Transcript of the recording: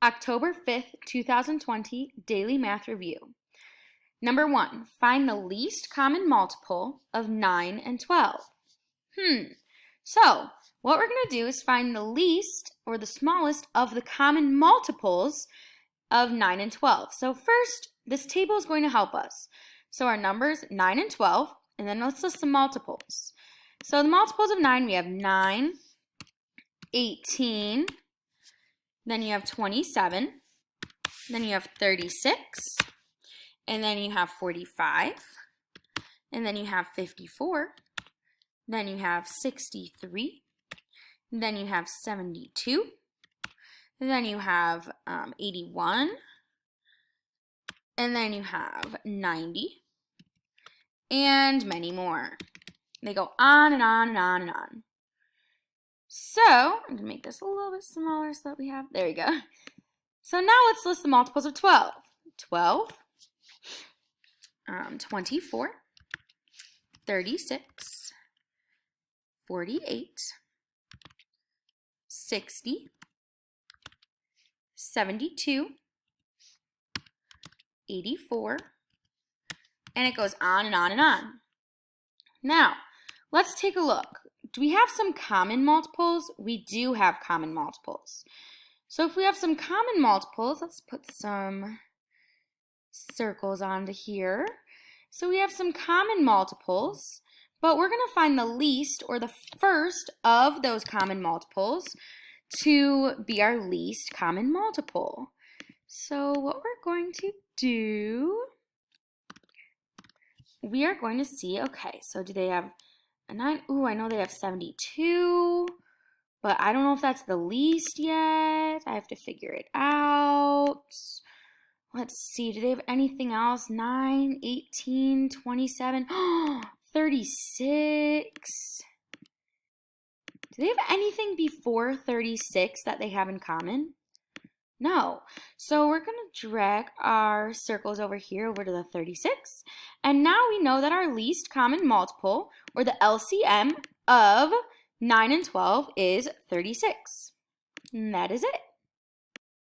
October 5th, 2020 Daily Math Review. Number 1, find the least common multiple of 9 and 12. So what we're going to do is find the least or the smallest of the common multiples of 9 and 12. So first, this table is going to help us. So our numbers 9 and 12, and then let's list some multiples. So the multiples of 9, we have 9, 18, then you have 27, then you have 36, and then you have 45, and then you have 54, then you have 63, then you have 72, then you have 81, and then you have 90, and many more. They go on and on and on and on. So, I'm going to make this a little bit smaller so that we have, there we go. So now let's list the multiples of 12. 12, 24, 36, 48, 60, 72, 84, and it goes on and on and on. Now, let's take a look. Do we have some common multiples? We do have common multiples. So if we have some common multiples, let's put some circles onto here. So we have some common multiples, but we're going to find the least or the first of those common multiples to be our least common multiple. So what we're going to do, we are going to see, okay, so do they have a 9? Ooh, I know they have 72, but I don't know if that's the least yet. I have to figure it out. Let's see, do they have anything else? 9, 18, 27, 36. Do they have anything before 36 that they have in common? No. So we're going to drag our circles over here over to the 36. And now we know that our least common multiple, or the LCM of 9 and 12, is 36. And that is it.